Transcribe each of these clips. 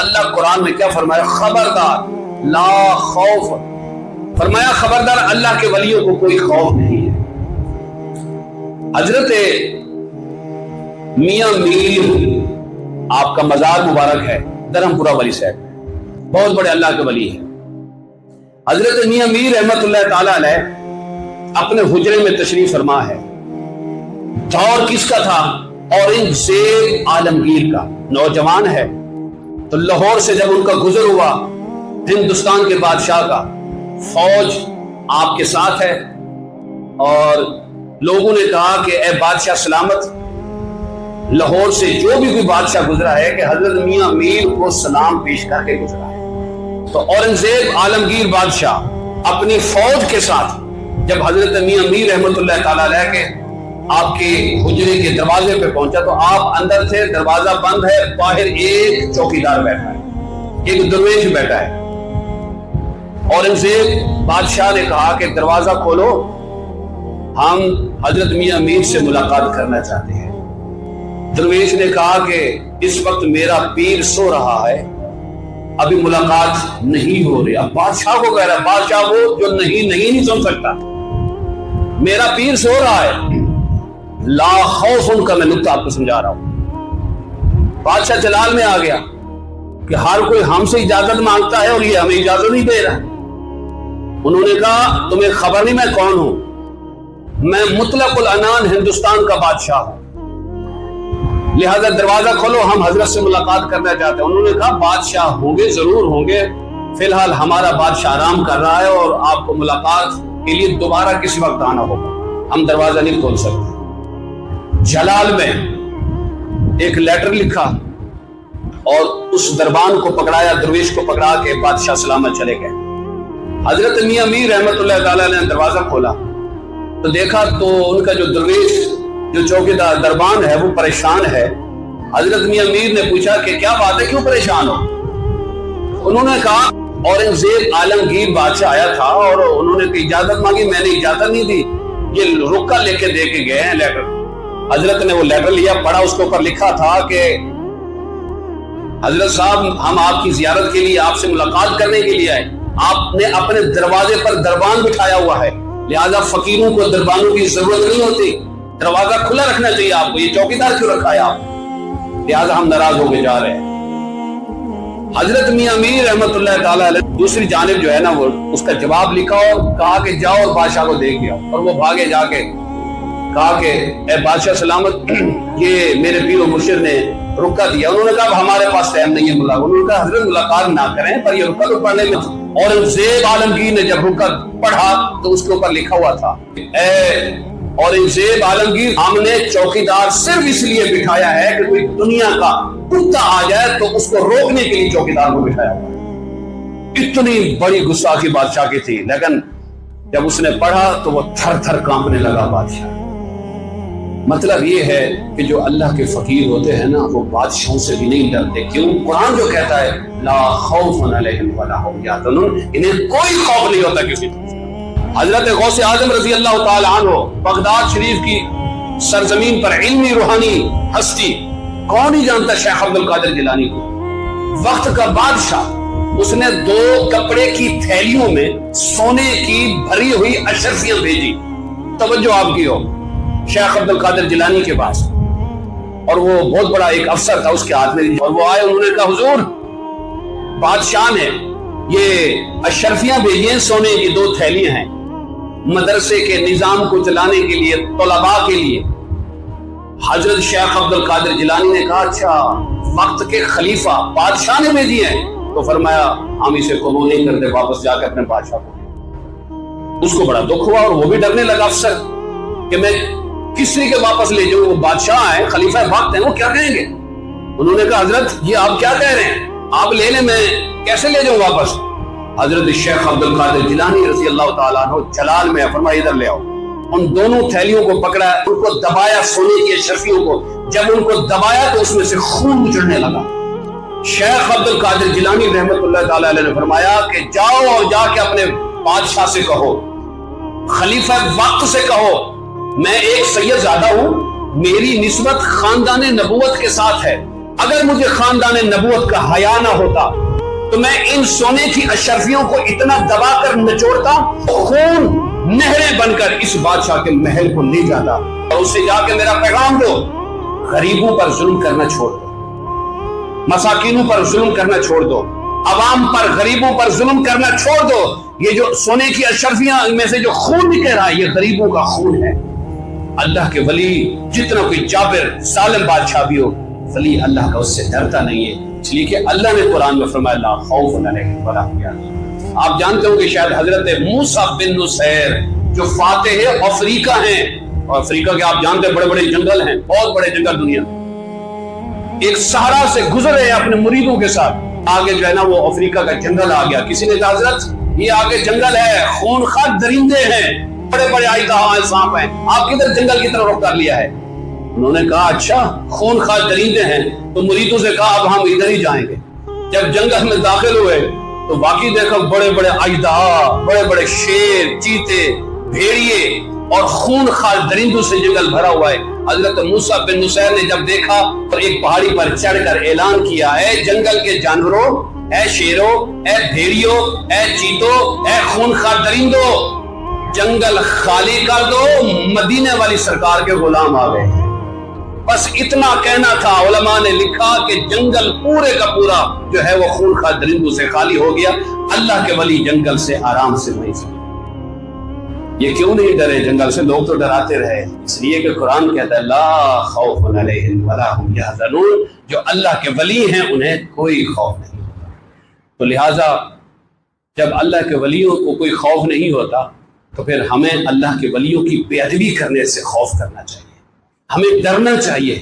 اللہ قرآن میں کیا فرمایا؟ خبردار لا خوف، فرمایا خبردار اللہ کے ولیوں کو کوئی خوف نہیں ہے۔ حضرت میاں میر آپ کا مزار مبارک ہے دھرم پورہ ولی صاحب، بہت بڑے اللہ کے ولی ہیں۔ حضرت میاں میر رحمت اللہ تعالی علیہ اپنے حجرے میں تشریف فرما ہے۔ دور کس کا تھا؟ اورنگزیب عالمگیر کا، نوجوان ہے۔ تو لاہور سے جب ان کا گزر ہوا ہندوستان کے بادشاہ کا، فوج آپ کے ساتھ ہے، اور لوگوں نے کہا کہ اے بادشاہ سلامت، لاہور سے جو بھی کوئی بادشاہ گزرا ہے کہ حضرت میاں میر کو سلام پیش کر کے گزرا ہے۔ تو اورنگزیب عالمگیر بادشاہ اپنی فوج کے ساتھ جب حضرت میاں میر رحمت اللہ تعالی علیہ کے آپ کے حجرے کے دروازے پہ پہنچا تو آپ اندر تھے، دروازہ بند ہے، باہر ایک چوکیدار بیٹھا ہے، ایک درویش بیٹھا ہے۔ اورنگزیب بادشاہ نے کہا کہ دروازہ کھولو، ہم حضرت میاں میر سے ملاقات کرنا چاہتے ہیں۔ درویش نے کہا کہ اس وقت میرا پیر سو رہا ہے، ابھی ملاقات نہیں ہو رہی۔ اب بادشاہ کو کہہ رہا ہے، بادشاہ وہ جو نہیں سن سکتا، میرا پیر سو رہا ہے۔ لا خوف ان کا میں نقطہ آپ کو سمجھا رہا ہوں۔ بادشاہ جلال میں آ گیا کہ ہر کوئی ہم سے اجازت مانگتا ہے اور یہ ہمیں اجازت نہیں دے رہا۔ انہوں نے کہا تمہیں خبر نہیں میں کون ہوں؟ میں مطلق العنان ہندوستان کا بادشاہ ہوں، لہذا دروازہ کھولو، ہم حضرت سے ملاقات کرنا چاہتے ہیں۔ انہوں نے کہا بادشاہ ہوں گے، ضرور ہوں گے، فی الحال ہمارا بادشاہ آرام کر رہا ہے اور آپ کو ملاقات کے لیے دوبارہ کسی وقت آنا ہوگا، ہم دروازہ نہیں کھول سکتے۔ جلال میں ایک لیٹر لکھا اور اس دربان کو پکڑایا، درویش کو پکڑا کے بادشاہ سلامت چلے گئے۔ حضرت میاں میر رحمت اللہ تعالی نے دروازہ کھولا تو دیکھا تو ان کا جو درویش جو چوکیدار دربان ہے وہ پریشان ہے۔ حضرت میاں میر نے پوچھا کہ کیا بات ہے، کیوں پریشان ہو؟ انہوں نے کہا اورنگزیب عالمگیر بادشاہ آیا تھا اور انہوں نے اجازت مانگی، میں نے اجازت نہیں دی، یہ رکا لے کے دے کے گئے ہیں لیٹر۔ حضرت نے وہ لیٹر لیا، پڑھا، اس کے اوپر لکھا تھا کہ حضرت صاحب ہم آپ کی زیارت کے لیے، آپ سے ملاقات کرنے کے لیے آئے، آپ نے اپنے دروازے پر دربان بٹھایا ہوا ہے، لہذا فقیروں کو دربانوں کی ضرورت نہیں ہوتی، دروازہ کھلا رکھنا چاہیے آپ کو، یہ چوکیدار کیوں رکھا ہے آپ، لہذا ہم ناراض ہو کے جا رہے ہیں۔ حضرت میاں میر رحمت اللہ تعالی علیہ دوسری جانب جو ہے نا وہ اس کا جواب لکھا اور کہا کہ جاؤ اور بادشاہ کو دیکھ گیا، اور وہ بھاگے جا کے کہا کہ اے بادشاہ سلامت، یہ میرے پیر و مرشد نے رکا دیا۔ انہوں نے کہا ہمارے پاس ٹائم نہیں ہے ملاقات۔ انہوں نے کہا حضرت ملاقات نہ کریں، پر یہ رکا تو پڑھنے میں، اورنگزیب عالمگیر نے جب رکا پڑھا تو اس کے اوپر لکھا ہوا تھا اے اورنگزیب عالمگیر، ہم نے چوکیدار صرف اس لیے بٹھایا ہے کہ کوئی دنیا کا کتا آ جائے تو اس کو روکنے کے لیے چوکیدار کو بٹھایا ہوا۔ اتنی بڑی گستاخی بادشاہ کی تھی، لیکن جب اس نے پڑھا تو وہ تھر تھر کانپنے لگا بادشاہ۔ مطلب یہ ہے کہ جو اللہ کے فقیر ہوتے ہیں نا وہ بادشاہوں سے بھی نہیں ڈرتے۔ کیوں؟ قرآن جو کہتا ہے لا خوف علیہم ولا هم یحزنون، انہیں کوئی خوف نہیں ہوتا کسی چیز کا۔ حضرت غوث اعظم رضی اللہ تعالی عنہ بغداد شریف کی سرزمین پر علمی روحانی ہستی، کون ہی جانتا شیخ عبد القادر جیلانی کو، وقت کا بادشاہ، اس نے 2 کپڑے کی تھیلیوں میں سونے کی بھری ہوئی اشرفیاں بھیجی۔ توجہ آپ کی ہو، شیخ عبد القادر جیلانی کے پاس، اور وہ بہت بڑا ایک افسر تھا اس کے ہاتھ میں، اور وہ آئے، انہوں نے کہا حضور بادشاہ نے یہ اشرفیاں بھیجی ہیں، سونے کی 2 تھیلیاں ہیں، مدرسے کے نظام کو چلانے کے لیے، طلباء کے لیے۔ حضرت شیخ عبد القادر جیلانی نے کہا اچھا وقت کے خلیفہ بادشاہ نے بھیجی ہیں؟ تو فرمایا ہم اسے قبول نہیں کرتے، واپس جا کے اپنے بادشاہ کو۔ اس کو بڑا دکھ ہوا اور وہ بھی ڈرنے لگا افسر کہ میں کس طریقے واپس لے جاؤں، وہ بادشاہ ہیں، خلیفہ وقت ہیں، وہ کیا کہیں گے؟ انہوں نے کہا حضرت یہ آپ کیا کہہ رہے ہیں، آپ لے لیں، میں کیسے لے جاؤں واپس؟ حضرت شیخ عبد القادر جیلانی رضی اللہ تعالیٰ عنہ جلال میں فرمایا ادھر لے آؤ۔ ان دونوں تھیلیوں کو پکڑا، ان کو دبایا، سونے کی اشرفیوں کو، جب ان کو دبایا تو اس میں سے خون چڑھنے لگا۔ شیخ عبد القادر جیلانی رحمت اللہ تعالیٰ علیہ نے فرمایا کہ جاؤ اور جا کے اپنے بادشاہ سے کہو، خلیفہ وقت سے کہو، میں ایک سید زادہ ہوں، میری نسبت خاندان نبوت کے ساتھ ہے، اگر مجھے خاندان نبوت کا حیا نہ ہوتا تو میں ان سونے کی اشرفیوں کو اتنا دبا کر نچوڑتا، خون نہریں بن کر اس بادشاہ کے محل کو لے جاتا اور اسے جا کے میرا پیغام دو، غریبوں پر ظلم کرنا چھوڑ دو، مساکینوں پر ظلم کرنا چھوڑ دو، عوام پر غریبوں پر ظلم کرنا چھوڑ دو۔ یہ جو سونے کی اشرفیاں میں سے جو خون نکل رہا ہے یہ غریبوں کا خون ہے۔ اللہ کے ولی جتنا کوئی جابر ظالم بادشاہ بھی ہو، ولی اللہ کا اس سے ڈرتا نہیں ہے، اس لیے کہ اللہ نے قرآن میں فرمایا لا خوف علیہم ولا هم يحزنون۔ آپ جانتے ہوں کہ شاید حضرت موسیٰ بن نصیر جو فاتح افریقہ ہیں، اور افریقہ کے آپ جانتے ہیں بڑے بڑے جنگل ہیں، بہت بڑے جنگل دنیا، ایک صحرا سے گزر رہے اپنے مریدوں کے ساتھ، آگے جو ہے نا وہ افریقہ کا جنگل آ گیا، کسی نے کہا حضرت یہ آگے جنگل ہے، خونخوار درندے ہیں، بڑے بڑے آئیدہ سانپ ہیں، آپ کدھر جنگل کی طرف رخ کر لیا ہے؟ انہوں نے کہا اچھا خونخوار درندے ہیں، تو مریدوں سے کہا اب ہم ادھر ہی جائیں گے۔ جب جنگل میں داخل ہوئے تو واقعی دیکھا بڑے بڑے آئیدہ، بڑے بڑے شیر، چیتے، بھیڑیے اور خونخوار درندوں سے جنگل بھرا ہوا ہے۔ حضرت موسیٰ بن نصیر نے جب دیکھا تو ایک پہاڑی پر چڑھ کر اعلان کیا، اے جنگل کے جانوروں، اے شیروں، اے بھیڑیوں، اے چیتوں، اے خونخوار درندوں، جنگل خالی کر دو، مدینے والی سرکار کے غلام آ گئے۔ بس اتنا کہنا تھا، علماء نے لکھا کہ جنگل پورے کا پورا جو ہے وہ خونخوار درندوں سے خالی ہو گیا۔ اللہ کے ولی جنگل سے آرام سے نہیں سکتے۔ یہ کیوں نہیں ڈرے جنگل سے؟ لوگ تو ڈراتے رہے، اس لیے کہ قرآن کہتا ہے لا خوف علیہم ولا هم يحزنون، جو اللہ کے ولی ہیں انہیں کوئی خوف نہیں ہوتا۔ تو لہٰذا جب اللہ کے ولیوں کو کوئی خوف نہیں ہوتا تو پھر ہمیں اللہ کے ولیوں کی بے ادبی کرنے سے خوف کرنا چاہیے، ہمیں ڈرنا چاہیے۔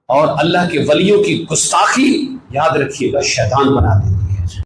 اور اللہ کے ولیوں کی گستاخی یاد رکھیے گا شیطان بنا دیتی ہے۔